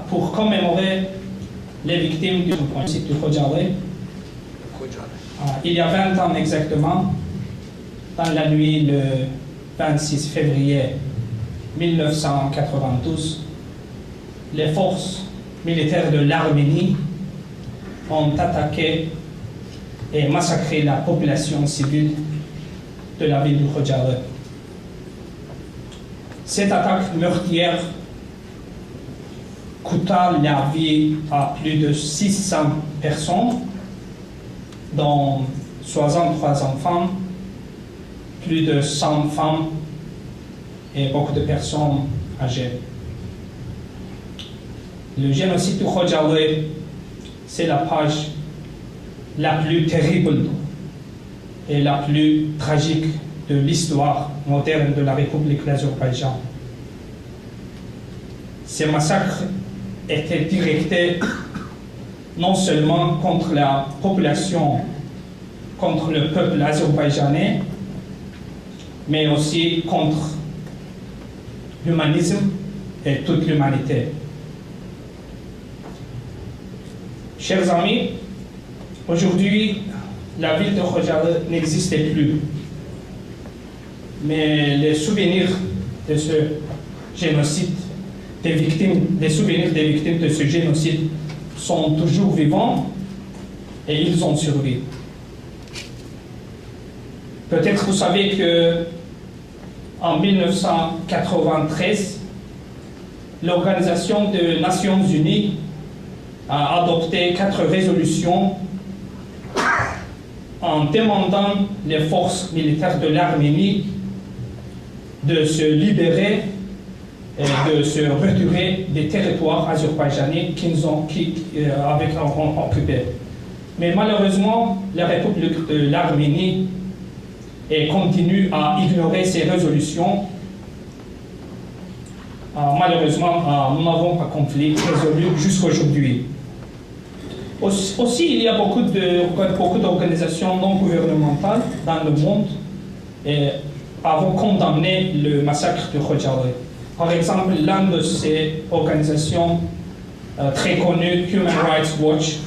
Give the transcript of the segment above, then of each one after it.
pour commémorer les victimes du génocide du Khojaly. Il y a 20 ans exactement, dans la nuit le 26 février 1992, les forces militaires de l'Arménie ont attaqué et massacré la population civile de la ville du Khojaly. Cette attaque meurtrière coûta la vie à plus de 600 personnes, dont 63 enfants, plus de 100 femmes et beaucoup de personnes âgées. Le génocide du Khojaly, c'est la page la plus terrible et la plus tragique de l'histoire moderne de la République d'Azerbaïdjan. Ces massacres étaient directés non seulement contre la population, contre le peuple azerbaïdjanais, mais aussi contre l'humanisme et toute l'humanité. Chers amis, aujourd'hui, la ville de Khojaly n'existait plus. Mais les souvenirs de ce génocide, les souvenirs des victimes de ce génocide sont toujours vivants et ils ont survécu. Peut-être vous savez que en 1993, l'Organisation des Nations Unies a adopté 4 résolutions en demandant les forces militaires de l'Arménie de se libérer et de se retirer des territoires azerbaïdjanais qu'ils avaient occupés. Mais malheureusement, la République de l'Arménie continue à ignorer ces résolutions. Malheureusement, nous n'avons pas conflit résolu jusqu'à aujourd'hui. Aussi, il y a beaucoup d'organisations non gouvernementales dans le monde et avons condamné le massacre de Khojaly. Par exemple, l'une de ces organisations très connues, Human Rights Watch,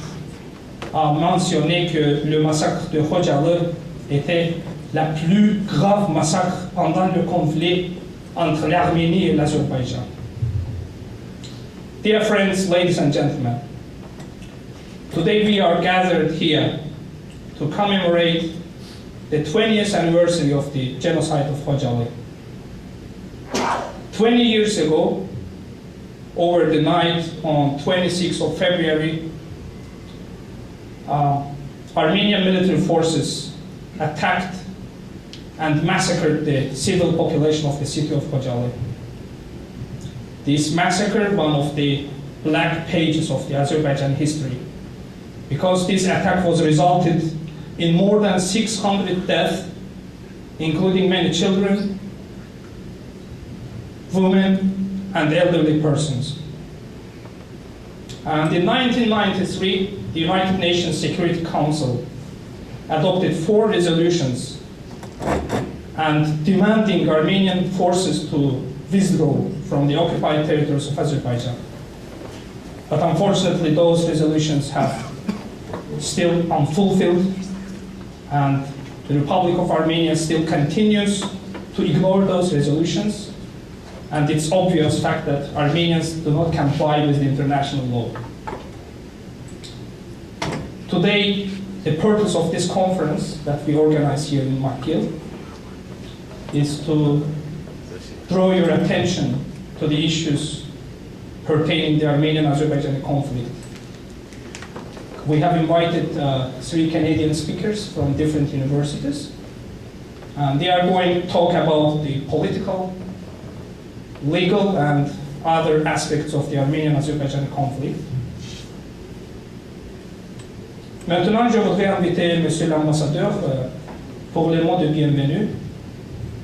a mentionné que le massacre de Khojaly était la plus grave massacre pendant le conflit entre l'Arménie et l'Azerbaïdjan. Dear friends, ladies and gentlemen, today we are gathered here to commemorate the 20th anniversary of the genocide of Khojaly. 20 years ago, over the night on 26th of February, Armenian military forces attacked and massacred the civil population of the city of Khojaly. This massacre, one of the black pages of the Azerbaijan history, because this attack was resulted in more than 600 deaths, including many children, women, and elderly persons. And in 1993, the United Nations Security Council adopted 4 resolutions and demanding Armenian forces to withdraw from the occupied territories of Azerbaijan. But unfortunately, those resolutions have still unfulfilled, and the Republic of Armenia still continues to ignore those resolutions, and it's obvious fact that Armenians do not comply with the international law. Today, the purpose of this conference that we organize here in McGil is to draw your attention to the issues pertaining to the Armenian-Azerbaijani conflict. We have invited 3 Canadian speakers from different universities, and they are going to talk about the political, legal, and other aspects of the Armenian-Azerbaijani conflict. Maintenant, je voudrais inviter Monsieur l'ambassadeur pour les mots de bienvenue.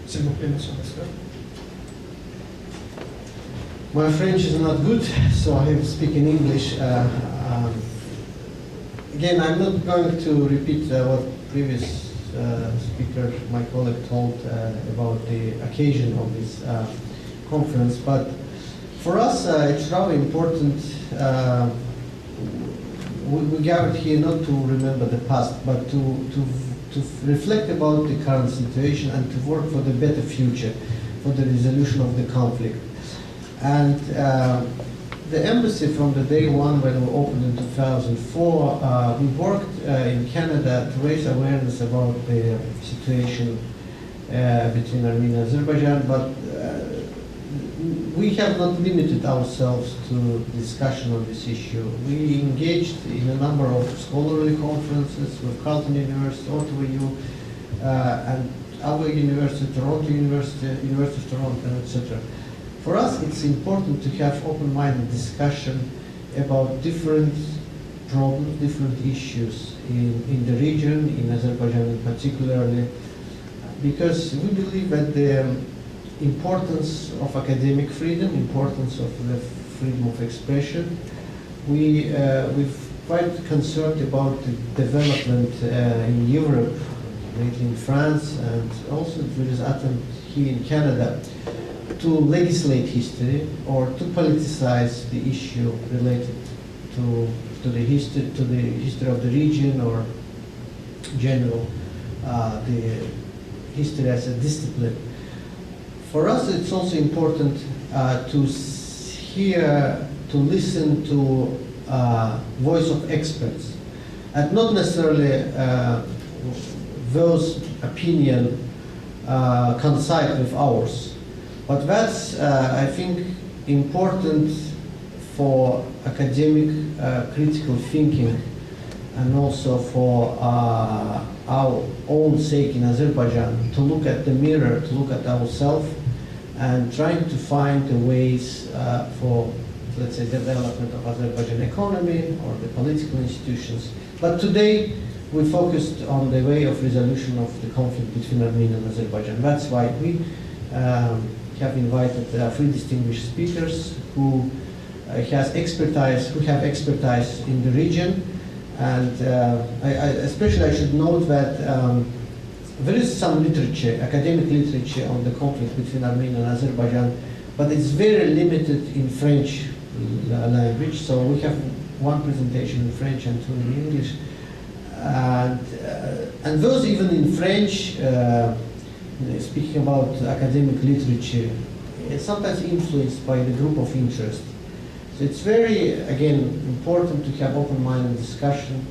S'il vous plaît, Monsieur l'ambassadeur. My French is not good, so I have to speak in English. Again, I'm not going to repeat what previous speaker, my colleague, told about the occasion of this conference, but For us, it's rather important. We gathered here not to remember the past, but to reflect about the current situation and to work for the better future, for the resolution of the conflict. And the embassy, from the day one when we opened in 2004, we worked in Canada to raise awareness about the situation between Armenia and Azerbaijan, but we have not limited ourselves to discussion on this issue. We engaged in a number of scholarly conferences with Carleton University, Ottawa U, and our university, Toronto University, University of Toronto, etc. For us, it's important to have open-minded discussion about different problems, different issues in the region, in Azerbaijan in particularly, because we believe that the importance of academic freedom, importance of the freedom of expression. We're quite concerned about the development in Europe, lately in France, and also there is attempt here in Canada to legislate history or to politicize the issue related to the history of the region, or general the history as a discipline. For us, it's also important to hear, to listen to voice of experts, and not necessarily those opinion coincide with ours. But that's, I think, important for academic critical thinking, and also for our own sake in Azerbaijan, to look at the mirror, to look at ourselves, and trying to find the ways for, let's say, development of Azerbaijan economy or the political institutions. But today, we focused on the way of resolution of the conflict between Armenia and Azerbaijan. That's why we have invited three distinguished speakers who have expertise in the region. And especially I should note that there is some literature, academic literature on the conflict between Armenia and Azerbaijan, but it's very limited in French language. So we have one presentation in French and two in English. And those even in French, speaking about academic literature, it's sometimes influenced by the group of interest. So it's very, again, important to have open-minded discussion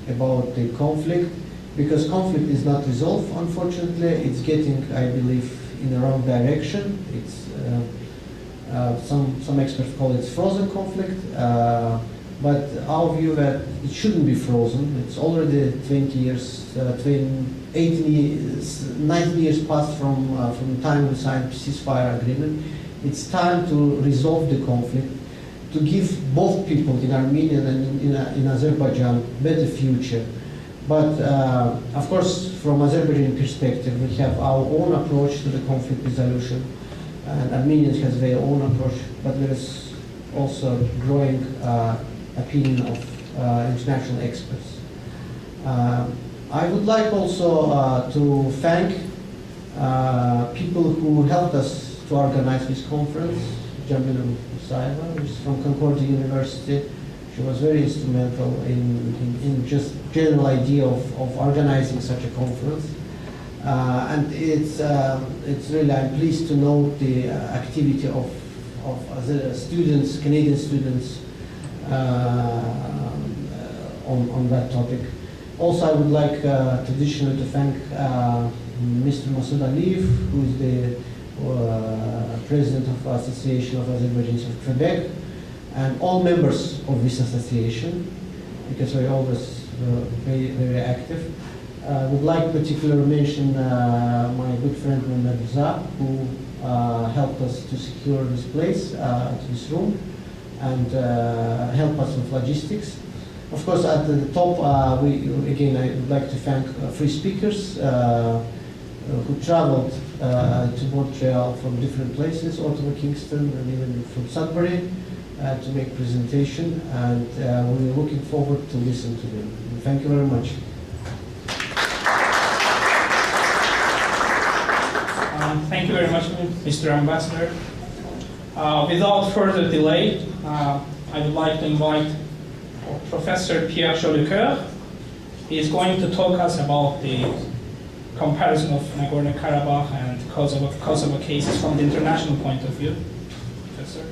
about the conflict, because conflict is not resolved, unfortunately. It's getting, I believe, in the wrong direction. It's, some experts call it frozen conflict, but our view that it shouldn't be frozen. It's already 20 years, 18 years, 19 years passed from the time we signed ceasefire agreement. It's time to resolve the conflict, to give both people in Armenia and in Azerbaijan better future. But of course, from Azerbaijani perspective, we have our own approach to the conflict resolution, and Armenians has their own approach, but there is also growing opinion of international experts. I would like also to thank people who helped us to organize this conference. Jamila Musayeva, who is from Concordia University. She was very instrumental in just general idea of organizing such a conference. And it's really, I'm pleased to note the activity of students, Canadian students, on that topic. Also, I would like traditionally to thank Mr. Masoud Aliyev, who is the President of Association of Azerbaijanis of Quebec, and all members of this association, because we're always very, very active. I would like particularly mention my good friend Mehmet Rza, who helped us to secure this place, this room, and help us with logistics. Of course, at the top, again, I would like to thank three speakers who traveled to Montreal from different places, Ottawa, Kingston, and even from Sudbury, to make presentation, and we're looking forward to listen to them. Thank you very much. Thank you very much, Mr. Ambassador. Without further delay, I would like to invite Professor Pierre Jolicoeur. He is going to talk us about the comparison of Nagorno-Karabakh and Kosovo cases from the international point of view. Professor.